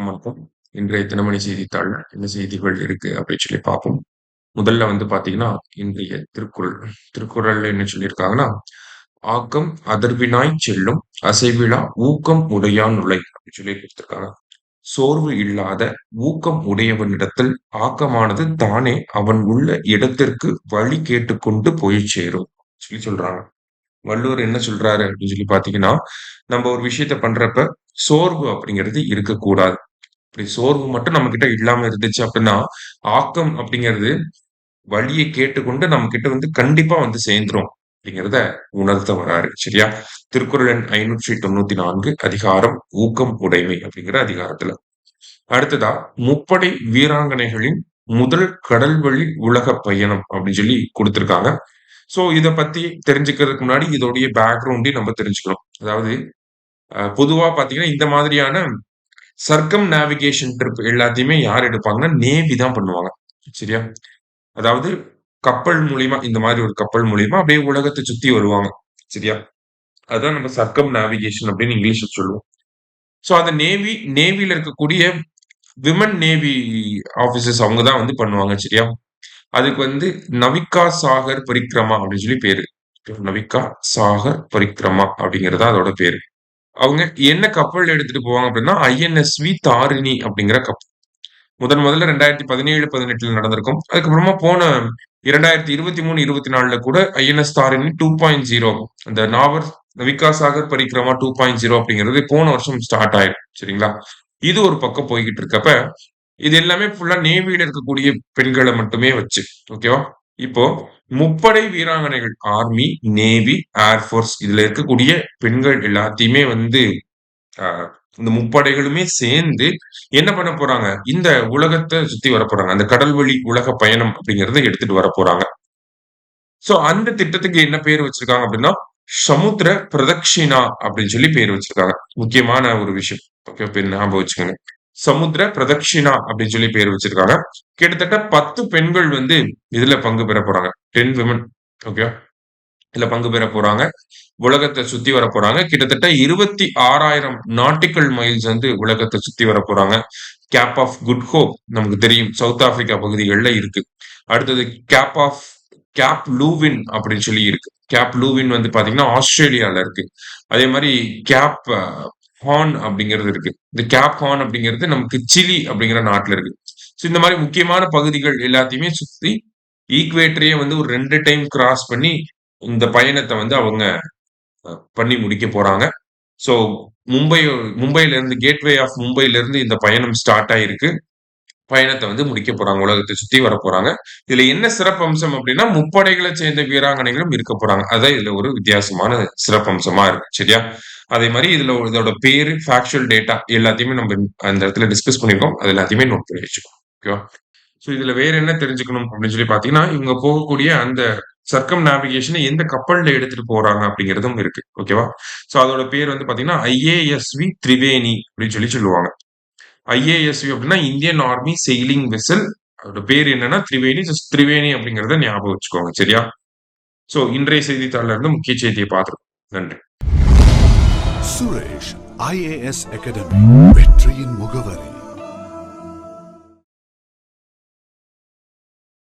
வணக்கம். இன்றைய தினமணி செய்தித்தாள்ல என்ன செய்திகள் இருக்கு அப்படின்னு சொல்லி பார்ப்போம். முதல்ல வந்து பார்த்தீங்கன்னா, இன்றைய திருக்குறள். திருக்குறள்ல என்ன சொல்லியிருக்காங்கன்னா, "ஆக்கம் அதர்வினாய்ச் செல்லும் அசைவிலா ஊக்கம் உடையான் உலை" அப்படின்னு சொல்லி குடுத்திருக்காங்க. சோர்வு இல்லாத ஊக்கம் உடையவனிடத்தில் ஆக்கமானது தானே அவன் உள்ள இடத்திற்கு வழி கேட்டுக்கொண்டு போய் சேரும் சொல்லி சொல்றாங்க. வள்ளுவர் என்ன சொல்றாரு அப்படின்னு சொல்லி பார்த்தீங்கன்னா, நம்ம ஒரு விஷயத்த பண்றப்ப சோர்வு அப்படிங்கிறது இருக்கக்கூடாது. அப்படி சோர்வு மட்டும் நம்மகிட்ட இல்லாம இருந்துச்சு அப்படின்னா, ஆக்கம் அப்படிங்கிறது வழிய கேட்டுக்கொண்டு நம்மகிட்ட வந்து கண்டிப்பா வந்து சேர்ந்துரும் அப்படிங்கிறத உணர்த்த வராரு. சரியா? திருக்குறள் எண் 594 அதிகாரம் ஊக்கம் உடைமை அப்படிங்கிற அதிகாரத்துல. அடுத்ததா முப்படை வீராங்கனைகளின் முதல் கடல்வழி உலகப் பயணம் அப்படின்னு சொல்லி குடுத்திருக்காங்க. சோ இத பத்தி தெரிஞ்சுக்கிறதுக்கு முன்னாடி இதோடைய பேக்கிரவுண்டையும் நம்ம தெரிஞ்சுக்கணும். அதாவது பொதுவா பார்த்தீங்கன்னா, இந்த மாதிரியான சர்க்கம் நேவிகேஷன் ட்ரிப் எல்லாத்தையுமே யார் எடுப்பாங்கன்னா, நேவி தான் பண்ணுவாங்க. சரியா? அதாவது கப்பல் மூலியமா இந்த மாரி ஒரு கப்பல் மூலியமா அப்படியே உலகத்த சுத்தி வருவாங்க. சரியா? அதான் நம்ம சர்க்கம் நேவிகேஷன் அப்படின்னு இங்கிலீஷ்ல சொல்லுவோம். சோ அந்த நேவில இருக்கக்கூடிய விமன் நேவி ஆபிசர்ஸ் அவங்க தான் வந்து பண்ணுவாங்க. சரியா? அதுக்கு வந்து நவிகா சாகர் பரிக்ரமா அப்படின்னு சொல்லி பேரு. நவிகா சாகர் பரிக்ரமா அப்படிங்கிறது தான் அதோட பேரு. அவங்க என்ன கப்பல் எடுத்துட்டு போவாங்க அப்படின்னா, ஐஎன்எஸ்வி தாரிணி அப்படிங்கிற கப்பல். முதல்ல 2017, 18ல நடந்திருக்கும். அதுக்கப்புறமா போன 2023, 24ல கூட ஐஎன்எஸ் தாரிணி 2.0 அந்த விகாஸ் சாகர் பரிக்ரமா 2.0 அப்படிங்கிறது போன வருஷம் ஸ்டார்ட் ஆயிரும். சரிங்களா? இது ஒரு பக்கம் போய்க்கிட்டு இருக்கப்ப, இது எல்லாமே ஃபுல்லா நேவில இருக்கக்கூடிய பெண்கள மட்டுமே வச்சு. ஓகேவா? இப்போ முப்படை வீராங்கனைகள் ஆர்மி, நேவி, ஏர் ஃபோர்ஸ் இதுல இருக்கக்கூடிய பெண்கள் எல்லாத்தையுமே வந்து அ இந்த முப்படைகளுமே சேர்ந்து என்ன பண்ண போறாங்க? இந்த உலகத்த சுத்தி வரப்போறாங்க. அந்த கடல்வழி உலக பயணம் அப்படிங்கிறத எடுத்துட்டு வரப்போறாங்க. சோ அந்த திட்டத்துக்கு என்ன பேர் வச்சிருக்காங்க அப்படின்னா, சமுத்திர பிரதக்ஷிணா அப்படின்னு சொல்லி பேர் வச்சிருக்காங்க. முக்கியமான ஒரு விஷயம். ஓகே, பேர் ஞாபகம் வச்சுக்கோங்க. சமுத்திர பிரதக்ஷிணா அப்படின்னு சொல்லி பேர் வச்சிருக்காங்க. கிட்டத்தட்ட 10 பெண்கள் வந்து இதுல பங்கு பெற போறாங்க. 10 விமன். ஓகே. இதுல பங்கு பெற போறாங்க. உலகத்த சுத்தி வரப் போறாங்க. கிட்டத்தட்ட 26,000 நாட்டிக்கல் மைல்ஸ் வந்து உலகத்த சுத்தி வரப் போறாங்க. கேப் ஆஃப் குட் ஹோப் நமக்கு தெரியும். சவுத் ஆப்பிரிக்கா பகுதிகள்ல இருக்கு. அடுத்தது கேப் லூவின் அப்படின்னு சொல்லி இருக்கு. கேப் லூவின் வந்து பாத்தீங்கன்னா ஆஸ்திரேலியால இருக்கு. அதே மாரி கேப் ஹார்ன் அப்படிங்கிறது இருக்கு. இந்த கேப் ஹார்ன் அப்படிங்கிறது நமக்கு சிலி அப்படிங்கிற நாட்டுல இருக்கு. சோ இந்த மாரி முக்கியமான பகுதிகள் எல்லாத்தையுமே சுத்தி ஈக்வேட்டரையே வந்து ஒரு 2 டைம் கிராஸ் பண்ணி இந்த பயணத்த வந்து அவங்க பண்ணி முடிக்க போறாங்க. சோ மும்பை மும்பைல இருந்து கேட்வே ஆஃப் மும்பைல இருந்து இந்த பயணம் ஸ்டார்ட் ஆயிருக்கு. பயணத்த வந்து முடிக்க போறாங்க. உலகத்த சுத்தி வரப்போறாங்க. இதுல என்ன சிறப்பம்சம் அப்டின்னா, முப்படைகள சேர்ந்த வீராங்கனைகளும் இருக்க போறாங்க. அதான் இதுல ஒரு வித்தியாசமான சிறப்பம்சமா இருக்கு. சரியா? அதே மாரி இதோட பேரு, ஃபேக்சுவல் டேட்டா எல்லாத்தையுமே நம்ம அந்த இடத்துல டிஸ்கஸ் பண்ணியிருக்கோம். அது எல்லாத்தையுமே நோட் பண்ணி வச்சுக்கோங்க. ஓகேவா? சோ இதுல வேற என்ன தெரிஞ்சுக்கணும் அப்படின்னு சொல்லி பார்த்தீங்கன்னா, இவங்க போகக்கூடிய அந்த சர்க்கம் நேவிகேஷன எந்த கப்பல்ல எடுத்துட்டு போறாங்க அப்படிங்கிறதும் இருக்கு. ஓகேவா? சோ அதோட பேர் வந்து பார்த்தீங்கன்னா, ஐஏஎஸ்வி திரிவேணி அப்படின்னு சொல்லி சொல்லுவாங்க. ஐஏஎஸ்வி அப்படின்னா இந்தியன் ஆர்மி செயிலிங் வெசல். அதோட பேர் என்னன்னா திரிவேணி. ஜஸ்ட் திரிவேணி அப்படிங்கிறத ஞாபகம் வச்சுக்கோங்க. சரியா? சோ இன்றைய செய்தித்தாள்ல இருந்து முக்கிய செய்திய பார்த்திருக்கோம். நன்றி. சுரேஷ் ஐஏஎஸ் அகாடமி வெற்றியின் முகவரி.